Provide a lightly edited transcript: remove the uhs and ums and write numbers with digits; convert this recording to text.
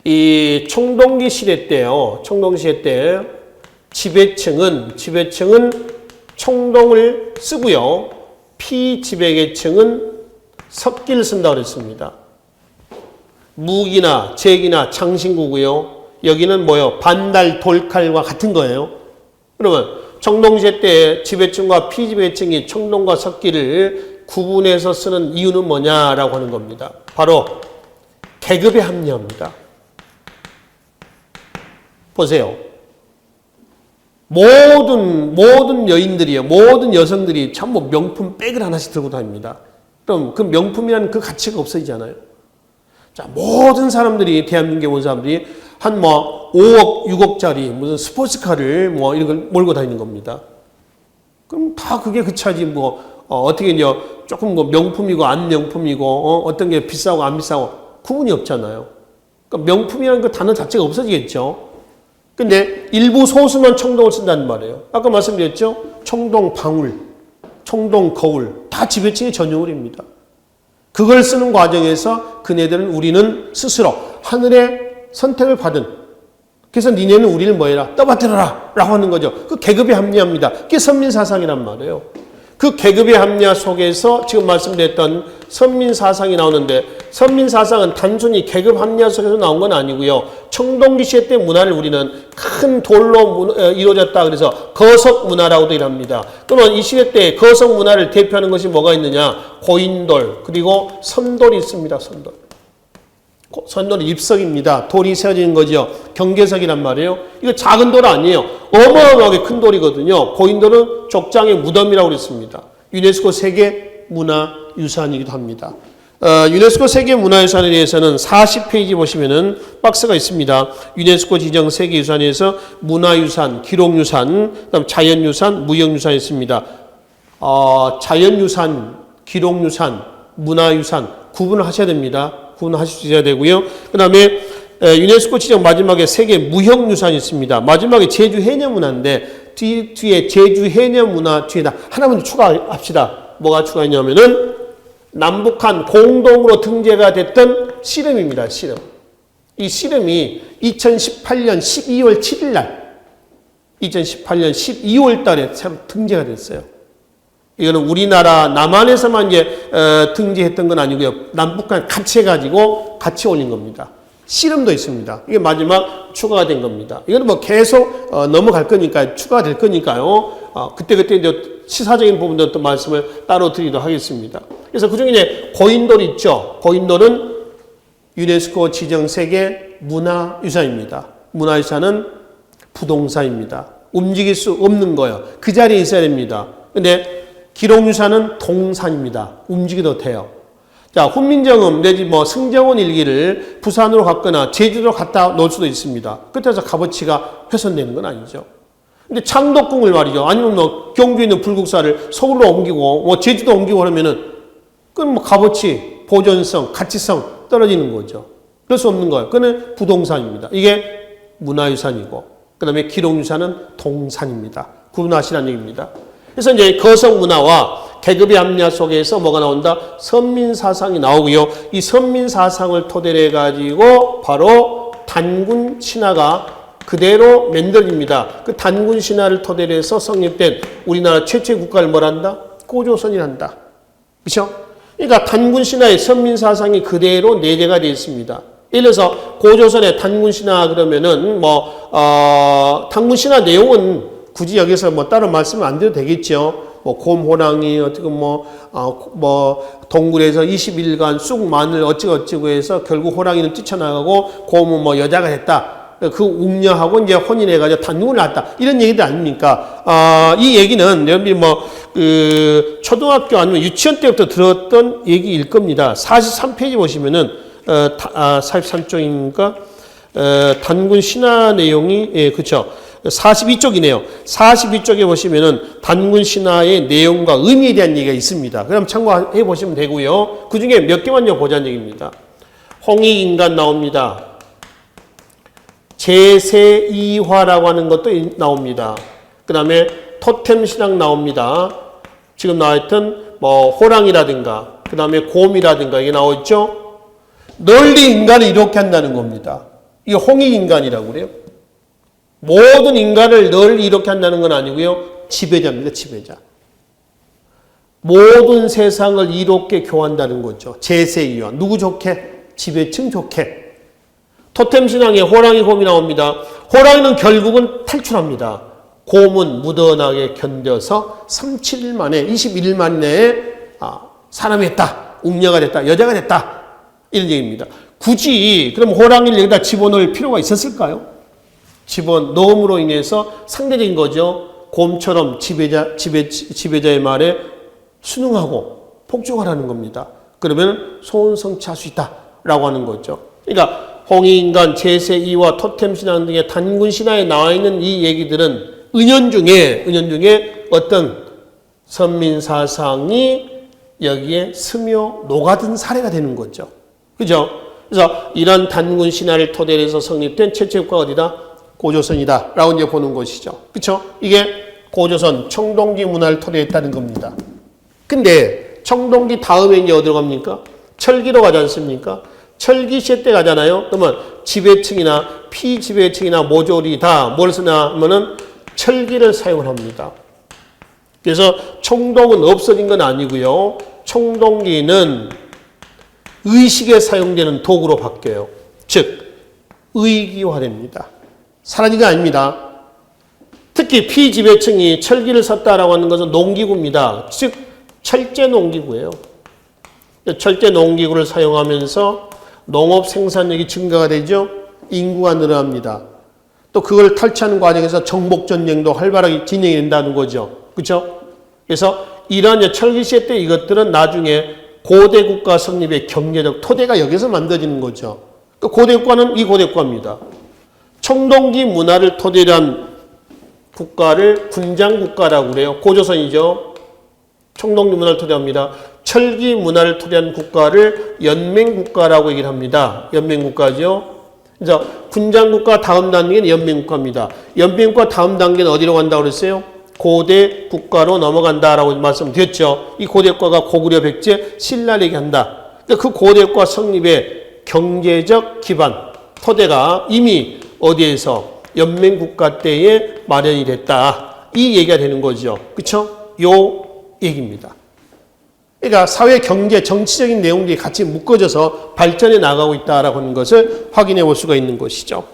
이 청동기 시대 때요. 청동기 시대 때 지배층은 청동을 쓰고요. 피지배계층은 석기를 쓴다고 그랬습니다. 무기나 제기나 장신구고요. 여기는 뭐요? 반달, 돌칼과 같은 거예요. 그러면 청동시대 때 지배층과 피지배층이 청동과 석기를 구분해서 쓰는 이유는 뭐냐라고 하는 겁니다. 바로 계급에 합리합니다. 보세요. 모든 여인들이요. 모든 여성들이 전부 명품 백을 하나씩 들고 다닙니다. 그럼 그 명품이라는 그 가치가 없어지잖아요. 자, 모든 사람들이, 대한민국에 온 사람들이 한 5억, 6억짜리 무슨 스포츠카를 이런 걸 몰고 다니는 겁니다. 그럼 다 그게 그 차지 어떻게 이제 조금 명품이고 안 명품이고, 어떤 게 비싸고 안 비싸고 구분이 없잖아요. 그러니까 명품이라는 그 단어 자체가 없어지겠죠. 근데 일부 소수만 청동을 쓴다는 말이에요. 아까 말씀드렸죠? 청동 방울, 청동 거울, 다 지배층의 전유물입니다. 그걸 쓰는 과정에서 그네들은 우리는 스스로 하늘의 선택을 받은, 그래서 니네는 우리를 뭐해라? 떠받들어라! 라고 하는 거죠. 그 계급의 합리화입니다. 그게 선민사상이란 말이에요. 그 계급의 합리화 속에서 지금 말씀드렸던 선민사상이 나오는데, 선민사상은 단순히 계급 합리화 속에서 나온 건 아니고요. 청동기 시대 때 문화를 우리는 큰 돌로 이루어졌다 그래서 거석 문화라고도 일합니다. 그러면 이 시대 때 거석 문화를 대표하는 것이 뭐가 있느냐? 고인돌, 그리고 선돌이 있습니다. 선돌. 선돌은 입석입니다. 돌이 세워지는 거죠. 경계석이란 말이에요. 이거 작은 돌 아니에요. 어마어마하게 큰 돌이거든요. 고인돌은 족장의 무덤이라고 그랬습니다. 유네스코 세계문화유산이기도 합니다. 유네스코 세계문화유산에 대해서는 40페이지 보시면은 박스가 있습니다. 유네스코 지정 세계유산에서 문화유산, 기록유산, 그다음 자연유산, 무형유산이 있습니다. 자연유산, 기록유산, 문화유산 구분을 하셔야 됩니다. 구분하셔야 되고요. 그 다음에 유네스코 지정 마지막에 세계 무형유산이 있습니다. 마지막에 제주 해녀문화인데 뒤에 제주 해녀문화 뒤에다 하나만 추가합시다. 뭐가 추가했냐면은 남북한 공동으로 등재가 됐던 씨름입니다. 씨름. 이 씨름이 2018년 12월 7일 날 2018년 12월 달에 등재가 됐어요. 이거는 우리나라 남한에서만 이제 등재했던 건 아니고요. 남북한 같이 해가지고 같이 올린 겁니다. 씨름도 있습니다. 이게 마지막 추가가 된 겁니다. 이거는 계속 넘어갈 거니까 추가가 될 거니까요. 그때 이제 시사적인 부분도 또 말씀을 따로 드리도록 하겠습니다. 그래서 그중에 이제 고인돌 있죠. 고인돌은 유네스코 지정 세계 문화유산입니다. 문화유산은 부동산입니다. 움직일 수 없는 거예요. 그 자리에 있어야 됩니다. 근데 기록유산은 동산입니다. 움직여도 돼요. 자, 훈민정음 내지 승정원 일기를 부산으로 갔거나 제주도로 갔다 놓을 수도 있습니다. 그때서 값어치가 훼손되는 건 아니죠. 근데 창덕궁을 말이죠. 아니면 경주에 있는 불국사를 서울로 옮기고 제주도 옮기고 그러면은 그건 값어치, 보존성, 가치성 떨어지는 거죠. 그럴 수 없는 거예요. 그건 부동산입니다. 이게 문화유산이고, 그 다음에 기록유산은 동산입니다. 구분하시라는 얘기입니다. 그래서 이제 거성 문화와 계급의 합리화 속에서 뭐가 나온다? 선민사상이 나오고요. 이 선민사상을 토대로 해가지고 바로 단군 신화가 그대로 만들어집니다. 그 단군 신화를 토대로 해서 성립된 우리나라 최초의 국가를 뭐란다? 고조선이란다. 그렇죠? 그러니까 단군 신화의 선민사상이 그대로 내재가 되어 있습니다. 예를 들어서 고조선의 단군 신화 그러면은 단군 신화 내용은 굳이 여기서 따로 말씀을 안 드려도 되겠죠. 곰, 호랑이, 어떻게 동굴에서 20일간 쑥 마늘 어찌고 해서 결국 호랑이는 뛰쳐나가고 곰은 여자가 됐다. 그 웅녀하고 이제 혼인해가지고 단군을 낳았다. 이런 얘기들 아닙니까? 이 얘기는 여러분들이 초등학교 아니면 유치원 때부터 들었던 얘기일 겁니다. 43페이지 보시면은, 43쪽인가? 단군 신화 내용이, 예, 그쵸. 42쪽이네요. 42쪽에 보시면은 단군 신화의 내용과 의미에 대한 얘기가 있습니다. 그럼 참고해 보시면 되고요. 그 중에 몇 개만요 보자는 얘기입니다. 홍익인간 나옵니다. 제세이화라고 하는 것도 나옵니다. 그 다음에 토템신앙 나옵니다. 지금 나왔던 호랑이라든가 그 다음에 곰이라든가 이게 나오죠. 널리 인간을 이렇게 한다는 겁니다. 이게 홍익인간이라고 그래요. 모든 인간을 늘 이렇게 한다는 건 아니고요. 지배자입니다. 지배자. 모든 세상을 이롭게 교환한다는 거죠. 제세이와 누구 좋게? 지배층 좋게. 토템 신앙에 호랑이 곰이 나옵니다. 호랑이는 결국은 탈출합니다. 곰은 무던하게 견뎌서 37일 만에 21일 만에 사람이 됐다. 웅녀가 됐다. 여자가 됐다. 이런 얘기입니다. 굳이 그럼 호랑이를 여기다 집어넣을 필요가 있었을까요? 집어넣음으로 인해서 상대적인 거죠. 곰처럼 지배자의 말에 순응하고 복종하라는 겁니다. 그러면 소원성취할 수 있다라고 하는 거죠. 그러니까 홍익인간, 제세이와 토템신앙 등의 단군신화에 나와 있는 이 얘기들은 은연중에 어떤 선민사상이 여기에 스며 녹아든 사례가 되는 거죠. 그죠? 그래서 이런 단군신화를 토대로 해서 성립된 최초의 국가가 어디다? 고조선이다 라고 이제 보는 것이죠. 그쵸? 이게 고조선 청동기 문화를 토대했다는 겁니다. 근데 청동기 다음에 이제 어디로 갑니까? 철기로 가지 않습니까? 철기 시대 때 가잖아요. 그러면 지배층이나 피지배층이나 모조리 다 뭘 쓰냐 하면은 철기를 사용을 합니다. 그래서 청동은 없어진 건 아니고요. 청동기는 의식에 사용되는 도구로 바뀌어요. 즉 의기화됩니다. 사라진 게 아닙니다. 특히 피지배층이 철기를 썼다라고 하는 것은 농기구입니다. 즉 철제 농기구예요. 철제 농기구를 사용하면서 농업 생산력이 증가가 되죠. 인구가 늘어납니다. 또 그걸 탈취하는 과정에서 정복전쟁도 활발하게 진행이 된다는 거죠. 그렇죠? 그래서 이러한 철기 시대 때 이것들은 나중에 고대 국가 성립의 경제적 토대가 여기서 만들어지는 거죠. 고대 국가는 이 고대 국가입니다. 청동기 문화를 토대로 한 국가를 군장국가라고 그래요. 고조선이죠. 청동기 문화를 토대합니다. 철기 문화를 토대한 국가를 연맹국가라고 얘기를 합니다. 연맹국가죠. 그래서 군장국가 다음 단계는 연맹국가입니다. 연맹국가 다음 단계는 어디로 간다고 그랬어요? 고대 국가로 넘어간다라고 말씀드렸죠. 이 고대 국가가 고구려, 백제, 신라를 얘기한다. 그 고대 국가 성립의 경제적 기반, 토대가 이미 어디에서 연맹국가 때에 마련이 됐다. 이 얘기가 되는 거죠. 그렇죠? 요 얘기입니다. 그러니까 사회, 경제, 정치적인 내용들이 같이 묶어져서 발전해 나가고 있다라고 하는 것을 확인해 볼 수가 있는 것이죠.